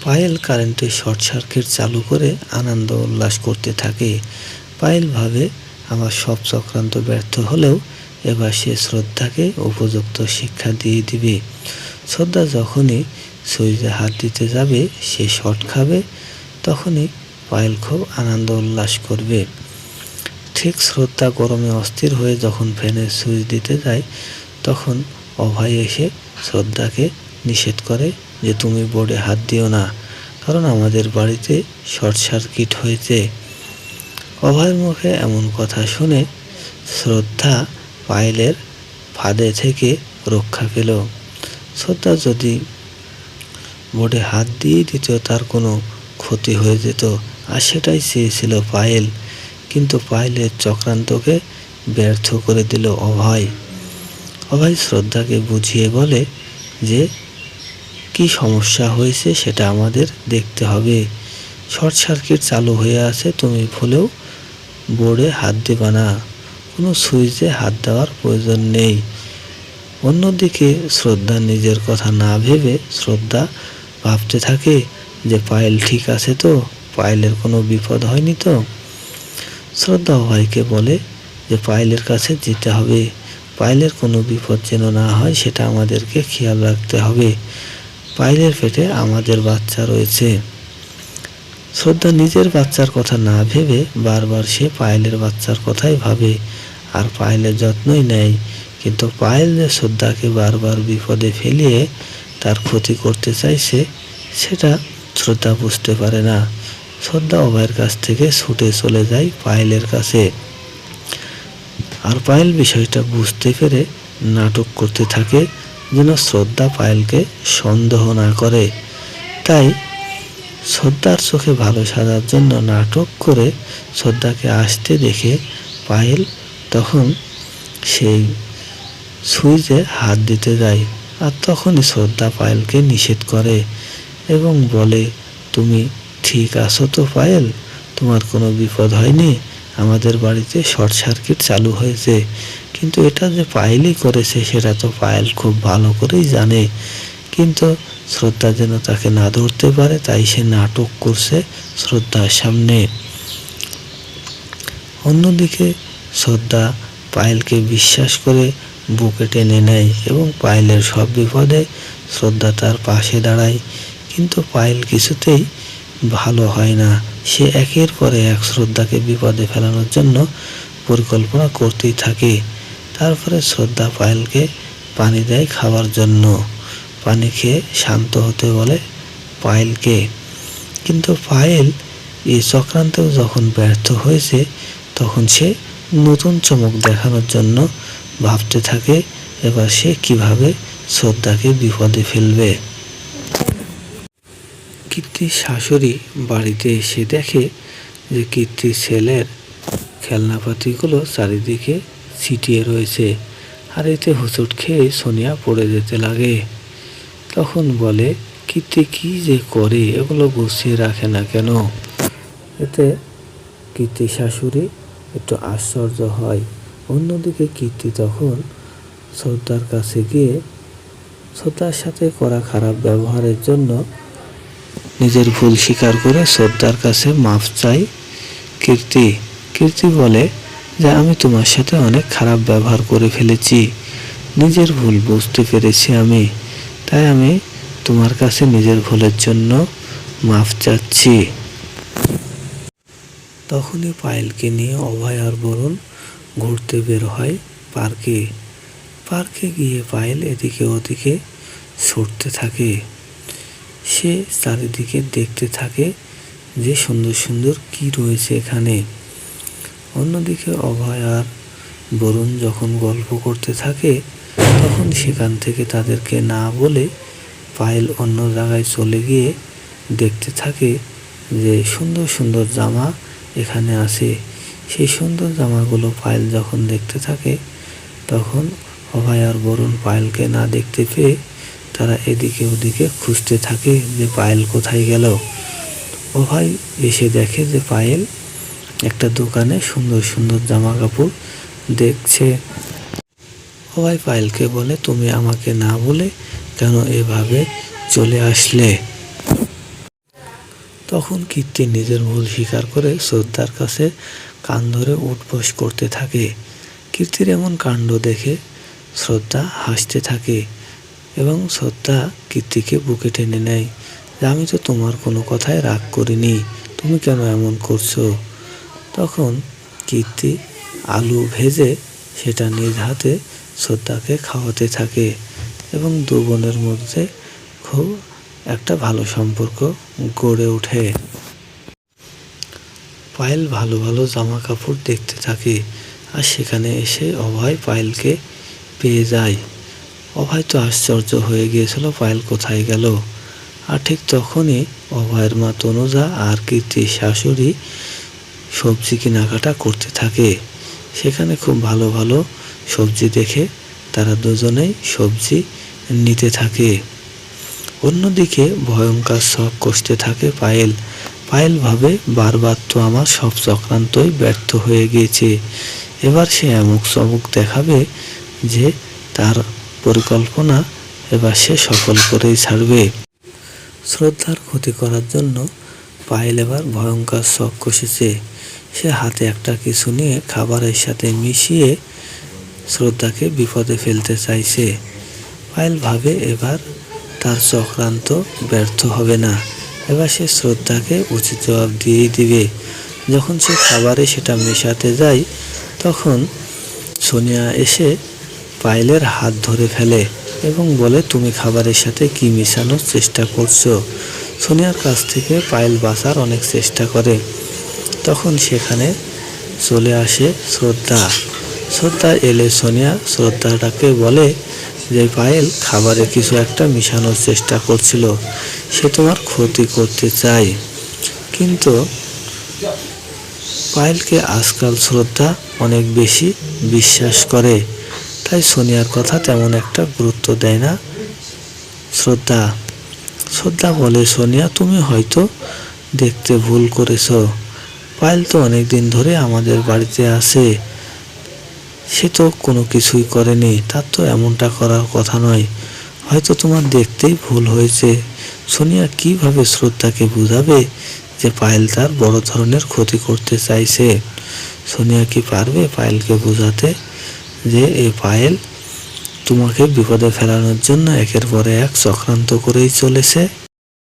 পায়েল কারেন্টে short circuit চালু করে আনন্দ উল্লাস করতে থাকে। পায়েল ভাবে আমার সব চক্রান্ত ব্যর্থ হলেও এবার সে শ্রদ্ধাকে উপযুক্ত শিক্ষা দিয়ে দিবে। শ্রদ্ধা যখনই সুইচে হাত দিতে যাবে, সে শর্ট খাবে, তখনই পায়েল খুব আনন্দ উল্লাস করবে। ঠিক শ্রদ্ধা গরমে অস্থির হয়ে যখন ফ্যানের সুইচ দিতে যায়, তখন অভয় এসে শ্রদ্ধাকে নিষেধ করে যে তুমি বোর্ডে হাত দিও না, কারণ আমাদের বাড়িতে শর্ট সার্কিট হয়েছে। অভয়ের মুখে এমন কথা শুনে শ্রদ্ধা পায়েলের ফাঁদে থেকে রক্ষা পেল। শ্রদ্ধা যদি বোর্ডে হাত দিয়ে দিত তার কোনো ক্ষতি হয়ে যেত, আর সেটাই চেয়েছিল পায়েল। কিন্তু পায়েলের চক্রান্তকে ব্যর্থ করে দিল অভয়। অভয় শ্রদ্ধাকে বুঝিয়ে বলে যে কি সমস্যা হয়েছে সেটা আমাদের দেখতে হবে। শর্ট সার্কিট চালু হয়ে আছে, তুমি ভুলেও বোর্ডে হাত দেবা না, কোনো সুইচে হাত দেওয়ার প্রয়োজন নেই। অন্যদিকে শ্রদ্ধা নিজের কথা না ভেবে শ্রদ্ধা ভাবতে থাকে যে পায়েল ঠিক আছে তো, পায়েলের কোনো বিপদ হয়নি তো। শ্রদ্ধা অভয়কে বলে যে পায়েলের কাছে যেতে হবে, পায়েলের কোনো বিপদ যেন না হয় সেটা আমাদেরকে খেয়াল রাখতে হবে। পায়েলের পেটে আমাদের বাচ্চা রয়েছে। শ্রদ্ধা নিজের বাচ্চার কথা না ভেবে বারবার সে পায়েলের বাচ্চার কথাই ভাবে আর পায়েলের যত্নই নেয়। কিন্তু পায়েল যে শ্রদ্ধাকে বারবার বিপদে ফেলিয়ে তার ক্ষতি করতে চাইছে, সেটা শ্রদ্ধা বুঝতে পারে না। শ্রদ্ধা অভয়ের কাছ থেকে ছুটে চলে যায় পায়েলের কাছে। আর পায়েল বিষয়টা বুঝতে পেরে নাটক করতে থাকে যেন শ্রদ্ধা পায়েলকে সন্দেহ না করে। তাই শ্রদ্ধার চোখে ভালো সাজার জন্য নাটক করে শ্রদ্ধাকে আসতে দেখে পায়েল তখন সেই সুইচে হাত দিতে যায়। আর তখনই শ্রদ্ধা পায়েলকে নিষেধ করে এবং বলে, তুমি ঠিক আছো তো পায়েল, তোমার কোনো বিপদ হয়নি, আমাদের বাড়িতে শর্ট সার্কিট চালু হয়েছে। কিন্তু এটা যে পায়েলই করেছে সেটা তো পায়েল খুব ভালো করেই জানে, কিন্তু শ্রদ্ধা যেন তাকে না ধরতে পারে তাই সে নাটক করছে শ্রদ্ধার সামনে। অন্যদিকে শ্রদ্ধা পায়েলকে বিশ্বাস করে বুকে টেনে নেয় এবং পায়েলের সব বিপদে শ্রদ্ধা তার পাশে দাঁড়ায়। কিন্তু পায়েল কিছুতেই ভালো হয় না, সে একের পরে এক শ্রদ্ধাকে বিপদে ফেলানোর জন্য পরিকল্পনা করতেই থাকে। তারপরে শ্রদ্ধা পায়েলকে পানি দেয় খাওয়ার জন্য, পানি খেয়ে শান্ত হতে বলে পায়েলকে। কিন্তু পায়েল এই চক্রান্তেও যখন ব্যর্থ হয়েছে, তখন সে নতুন চমক দেখানোর জন্য ভাবতে থাকে এবার সে কিভাবে শ্রদ্ধাকে বিপদে ফেলবে। কীর্তির শাশুড়ি বাড়িতে এসে দেখে যে কীর্তির ছেলের খেলনাপাতিগুলো চারিদিকে ছিটিয়ে রয়েছে, আর এতে হোঁচট খেয়ে সোনিয়া পড়ে যেতে লাগে। তখন বলে, কীর্তি কি যে করে, এগুলো গুছিয়ে রাখে না কেন? এতে কীর্তির শাশুড়ি একটু আশ্চর্য হয়। অন্যদিকে কীর্তি তখন শ্রদ্ধার কাছে গিয়ে শ্রদ্ধার সাথে করা খারাপ ব্যবহারের জন্য নিজের ভুল স্বীকার করে শ্রদ্ধার কাছে মাফ চাই কীর্তি। কীর্তি বলে যে আমি তোমার সাথে অনেক খারাপ ব্যবহার করে ফেলেছি, নিজের ভুল বুঝতে পেরেছি আমি, তাই আমি তোমার কাছে নিজের ভুলের জন্য মাফ চাচ্ছি। তখনই পায়েলকে নিয়ে অভয় আর বরুণ ঘুরতে বের হয় পার্কে। পার্কে গিয়ে পায়েল এদিকে ওদিকে ছুটতে থাকে, সে চারিদিকে দেখতে থাকে যে সুন্দর সুন্দর কি রয়েছে এখানে। অন্যদিকে অভয় আর বরুণ যখন গল্প করতে থাকে, তখন সেখান থেকে তাদেরকে না বলে পায়েল অন্য জায়গায় চলে গিয়ে দেখতে থাকে যে সুন্দর সুন্দর জামা এখানে আছে। সেই সুন্দর জামাগুলো পায়েল যখন দেখতে থাকে, তখন অভয় আর বরুণ পায়েলকে না দেখতে পেয়ে তারা এদিকে ওদিকে খুঁজতে থাকে যে পায়েল কোথায় গেল। অভয় এসে দেখে যে পায়েল একটা দোকানে সুন্দর সুন্দর জামা কাপড় দেখছে। অভয় পায়েলকে বলে, তুমি আমাকে না বলে কেন এভাবে চলে আসলে? তখন কীর্তি নিজের ভুল স্বীকার করে শ্রদ্ধার কাছে কান ধরে উঠবোস করতে থাকে। কীর্তির এমন কাণ্ড দেখে শ্রদ্ধা হাসতে থাকে এবং শ্রদ্ধা কীর্তিকে বুকে টেনে নেয় যে আমি তো তোমার কোনো কথায় রাগ করিনি, তুমি কেন এমন করছো। তখন কীর্তি আলু ভেজে সেটা নিজ হাতে শ্রদ্ধাকে খাওয়াতে থাকে এবং দু বোনের মধ্যে খুব একটা ভালো সম্পর্ক গড়ে ওঠে। পায়েল ভালো ভালো জামা কাপড় দেখতে থাকে আর সেখানে এসে অভয় পায়েলকে পেয়ে যায়। অভয় তো আশ্চর্য হয়ে গিয়েছিল পায়েল কোথায় গেল। আর ঠিক তখনই অভয়ের মা তনুজা আর কীর্তির শাশুড়ি সবজি কেনাকাটা করতে থাকে। সেখানে খুব ভালো ভালো সবজি দেখে তারা দুজনেই সবজি নিতে থাকে। অন্যদিকে ভয়ঙ্কর শখ কষতে থাকে পায়েল। পায়েল ভাবে বারবার তো আমার সব চক্রান্তই ব্যর্থ হয়ে গিয়েছে, এবার সে এমুক চমক দেখাবে যে তার পরিকল্পনা এবার সে সফল করেই ছাড়বে। শ্রদ্ধার ক্ষতি করার জন্য পায়েল এবার ভয়ঙ্কর শখ কষেছে। সে হাতে একটা কিছু নিয়ে খাবারের সাথে মিশিয়ে শ্রদ্ধাকে বিপদে ফেলতে চাইছে। পায়েল ভাবে এবার তার চক্রান্ত ব্যর্থ হবে না, এবার সে শ্রদ্ধাকে উচিত জবাব দিয়েই দিবে। যখন সে খাবারে সেটা মেশাতে যায় তখন সোনিয়া এসে পায়েলের হাত ধরে ফেলে এবং বলে তুমি খাবারের সাথে কি মেশানোর চেষ্টা করছো। সোনিয়ার কাছ থেকে পায়েল বাঁচার অনেক চেষ্টা করে। তখন সেখানে চলে আসে শ্রদ্ধা। শ্রদ্ধা এলে সোনিয়া শ্রদ্ধাটাকে বলে যে পায়েল খাবারে কিছু একটা মিশানোর চেষ্টা করছিল, সে তোমার ক্ষতি করতে চায়। কিন্তু পায়েলকে আজকাল শ্রদ্ধা অনেক বেশি বিশ্বাস করে, তাই সোনিয়ার কথা তেমন একটা গুরুত্ব দেয় না শ্রদ্ধা। শ্রদ্ধা বলে সোনিয়া তুমি হয়তো দেখতে ভুল করেছো, পায়েল তো অনেক দিন ধরে আমাদের বাড়িতে আসে, সে তো কোনো কিছুই করেনি, তার তো এমনটা করার কথা নয়, হয়তো তোমার দেখতেই ভুল হয়েছে। সোনিয়া কিভাবে শ্রদ্ধাকে বুঝাবে যে পায়েল তার বড় ধরনের ক্ষতি করতে চাইছে। সোনিয়া কি পারবে পায়েলকে বোঝাতে যে এই পায়েল তোমাকে বিপদে ফেলানোর জন্য একের পরে এক চক্রান্ত করেই চলেছে।